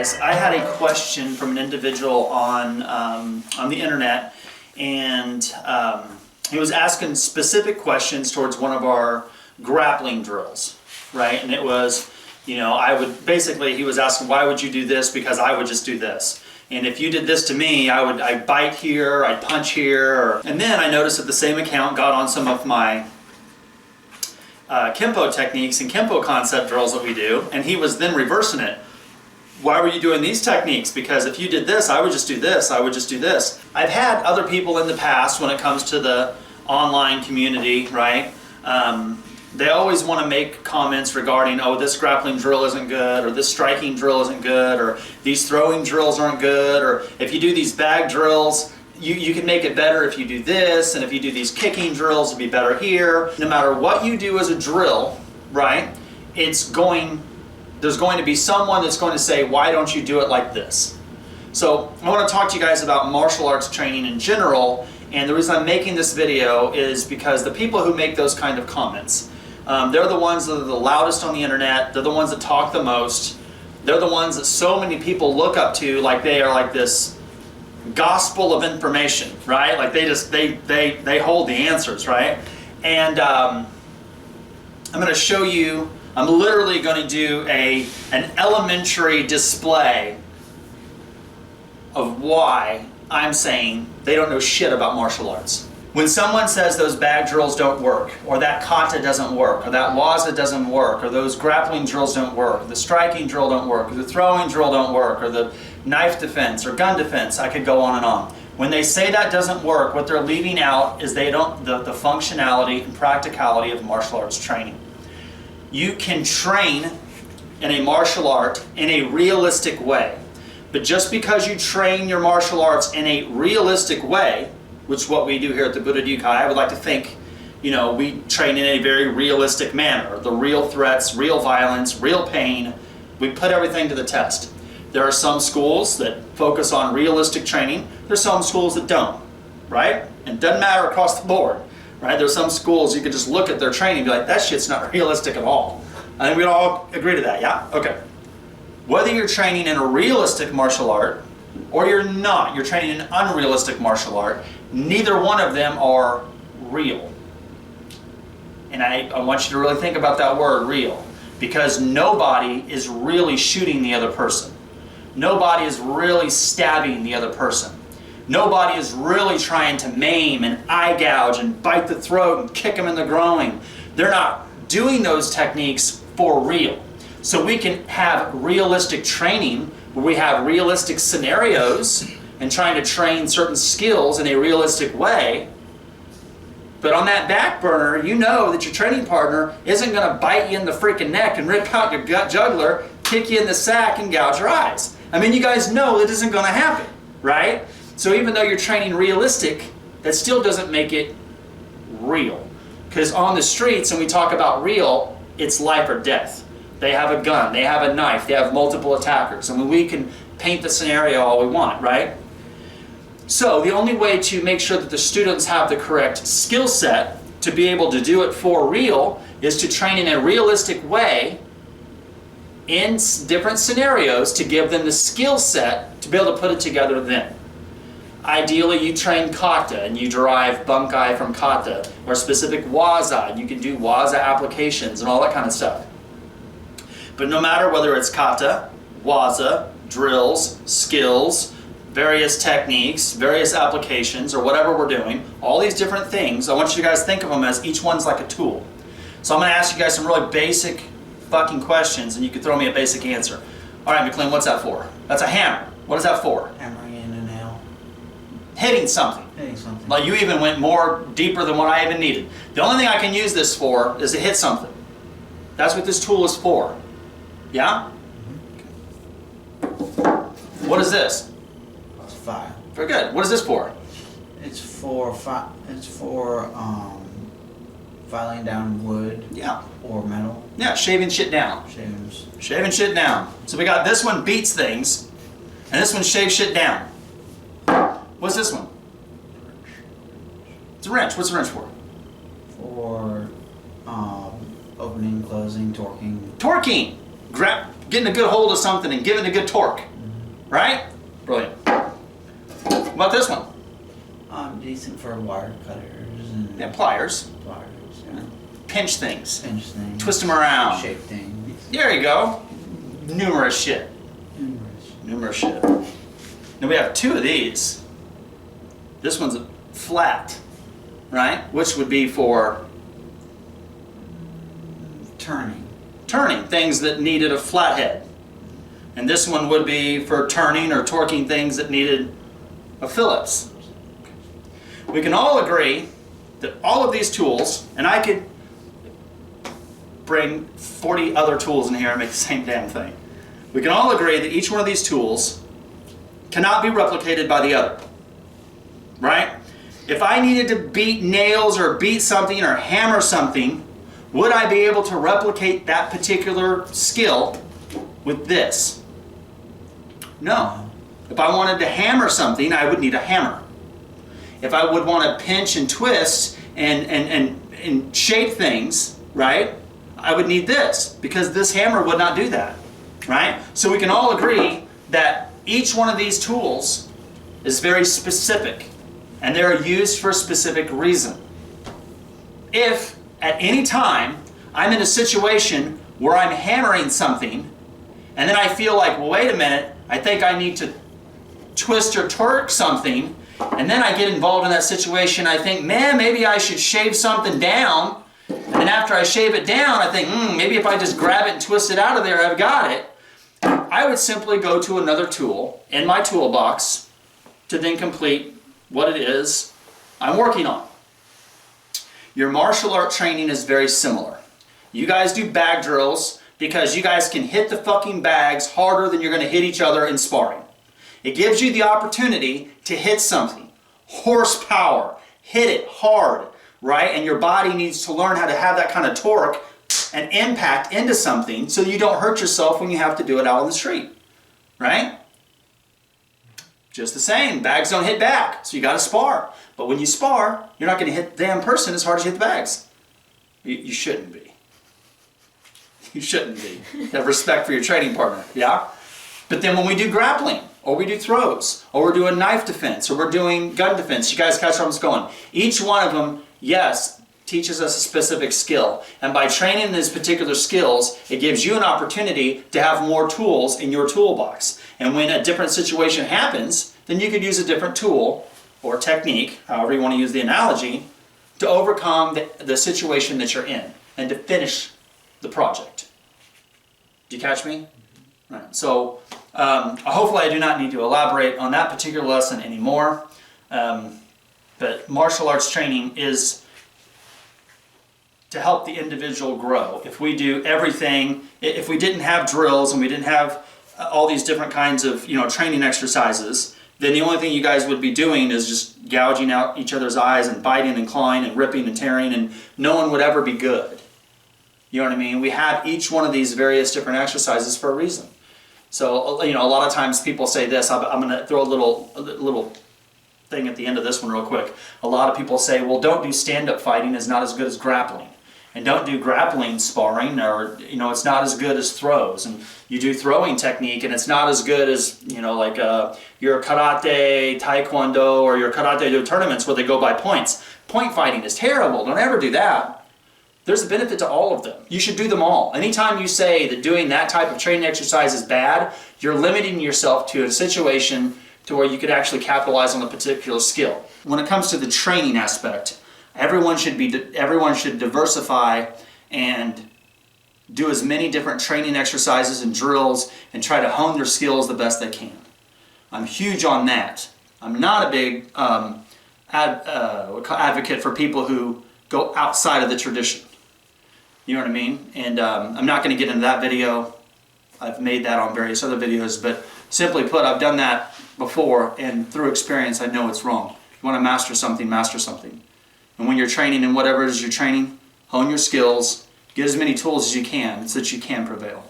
guys. I had a question from an individual on the internet, and he was asking specific questions towards one of our grappling drills, right? And it was, you know, he was asking, why would you do this? Because I would just do this. And if you did this to me, I'd bite here, I'd punch here. And then I noticed that the same account got on some of my Kempo techniques and Kempo concept drills that we do, and he was then reversing it. Why were you doing these techniques? Because if you did this, I would just do this, I would just do this. I've had other people in the past when it comes to the online community, right? They always want to make comments regarding, oh, this grappling drill isn't good, or this striking drill isn't good, or these throwing drills aren't good, or if you do these bag drills, you can make it better if you do this, and if you do these kicking drills, it'll be better here. No matter what you do as a drill, right, there's going to be someone that's going to say, why don't you do it like this? So I want to talk to you guys about martial arts training in general, and the reason I'm making this video is because the people who make those kind of comments, they're the ones that are the loudest on the internet, they're the ones that talk the most, they're the ones that so many people look up to like they are like this gospel of information, right? Like they hold the answers, right? And I'm going to show you, I'm literally going to do an elementary display of why I'm saying they don't know shit about martial arts. When someone says those bag drills don't work, or that kata doesn't work, or that waza doesn't work, or those grappling drills don't work, or the striking drill don't work, or the throwing drill don't work, or the knife defense or gun defense, I could go on and on. When they say that doesn't work, what they're leaving out is the functionality and practicality of martial arts training. You can train in a martial art in a realistic way. But just because you train your martial arts in a realistic way, which is what we do here at the Budo Dukai, I would like to think, you know, we train in a very realistic manner. The real threats, real violence, real pain, we put everything to the test. There are some schools that focus on realistic training. There's some schools that don't, right? And it doesn't matter across the board, right? There's some schools you could just look at their training and be like, that shit's not realistic at all. I think we'd all agree to that, yeah? Okay. Whether you're training in a realistic martial art or you're not, you're training in an unrealistic martial art, neither one of them are real. And I want you to really think about that word, real, because nobody is really shooting the other person. Nobody is really stabbing the other person. Nobody is really trying to maim and eye gouge and bite the throat and kick them in the groin. They're not doing those techniques for real. So we can have realistic training where we have realistic scenarios and trying to train certain skills in a realistic way. But on that back burner, you know that your training partner isn't going to bite you in the freaking neck and rip out your gut jugular, kick you in the sack, and gouge your eyes. I mean, you guys know that isn't going to happen, right? So even though you're training realistic, that still doesn't make it real. Because on the streets, when we talk about real, it's life or death. They have a gun, they have a knife, they have multiple attackers. I mean, we can paint the scenario all we want, right? So the only way to make sure that the students have the correct skill set to be able to do it for real is to train in a realistic way in different scenarios to give them the skill set to be able to put it together then. Ideally, you train kata and you derive bunkai from kata, or specific waza, and you can do waza applications and all that kind of stuff. But no matter whether it's kata, waza, drills, skills, various techniques, various applications, or whatever we're doing, all these different things, I want you guys to think of them as each one's like a tool. So I'm going to ask you guys some really basic fucking questions, and you can throw me a basic answer. All right, McLean, what's that for? That's a hammer. What is that for? Hammering in a nail. Hitting something. Hitting something. Like you even went more deeper than what I even needed. The only thing I can use this for is to hit something. That's what this tool is for. Yeah? Mm-hmm. What is this? It's fire. Very good. What is this for? It's for filing down wood. Yeah. Or metal. Yeah, shaving shit down. Shaving shit down. So we got this one beats things, and this one shaves shit down. What's this one? It's a wrench. What's the wrench for? For opening, closing, torquing. Torquing. Getting a good hold of something and giving a good torque. right? Brilliant. What about this one? Decent for wire cutters and Yeah, pliers. pliers. Yeah. Pinch things. Pinch things. Twist them around. Shape things. There you go. Numerous shit. Numerous shit. Now we have two of these. This one's flat, right? Which would be for turning things that needed a flat head. And this one would be for turning or torquing things that needed a Phillips. We can all agree that all of these tools, and I could bring 40 other tools in here and make the same damn thing. We can all agree that each one of these tools cannot be replicated by the other, right? If I needed to beat nails or beat something or hammer something, would I be able to replicate that particular skill with this? No. If I wanted to hammer something, I would need a hammer. If I would want to pinch and twist and shape things, right, I would need this, because this hammer would not do that, right? So we can all agree that each one of these tools is very specific, and they're used for a specific reason. If at any time I'm in a situation where I'm hammering something, and then I feel like, well, wait a minute, I think I need to twist or torque something, and then I get involved in that situation, I think, man, maybe I should shave something down, and then after I shave it down, I think, maybe if I just grab it and twist it out of there, I've got it. I would simply go to another tool in my toolbox to then complete what it is I'm working on. Your martial art training is very similar. You guys do bag drills because you guys can hit the fucking bags harder than you're going to hit each other in sparring. It gives you the opportunity to hit something. Horsepower. Hit it hard, right? And your body needs to learn how to have that kind of torque and impact into something so you don't hurt yourself when you have to do it out on the street, right? Just the same. Bags don't hit back, so you got to spar. But when you spar, you're not going to hit the damn person as hard as you hit the bags. You shouldn't be. You shouldn't be. Have respect for your training partner, yeah? But then when we do grappling, or we do throws, or we're doing knife defense, or we're doing gun defense, you guys catch where I'm going. Each one of them, yes, teaches us a specific skill. And by training these particular skills, it gives you an opportunity to have more tools in your toolbox. And when a different situation happens, then you could use a different tool or technique, however you want to use the analogy, to overcome the situation that you're in and to finish the project. Do you catch me? Right. So hopefully I do not need to elaborate on that particular lesson anymore. But martial arts training is to help the individual grow. If we do everything, if we didn't have drills and we didn't have all these different kinds of training exercises, then the only thing you guys would be doing is just gouging out each other's eyes and biting and clawing and ripping and tearing, and no one would ever be good. You know what I mean? We have each one of these various different exercises for a reason. So, a lot of times people say this. I'm going to throw a little thing at the end of this one real quick. A lot of people say, well, don't do stand-up fighting, is not as good as grappling. And don't do grappling sparring, or, it's not as good as throws. And you do throwing technique, and it's not as good as, your karate, taekwondo, or your karate tournaments where they go by points. Point fighting is terrible. Don't ever do that. There's a benefit to all of them. You should do them all. Anytime you say that doing that type of training exercise is bad, you're limiting yourself to a situation to where you could actually capitalize on a particular skill. When it comes to the training aspect, everyone should diversify and do as many different training exercises and drills and try to hone their skills the best they can. I'm huge on that. I'm not a big advocate for people who go outside of the tradition. You know what I mean? And I'm not going to get into that video. I've made that on various other videos, but simply put, I've done that before, and through experience I know it's wrong. You want to master something, master something. And when you're training in whatever it is you're training, hone your skills, get as many tools as you can so that you can prevail.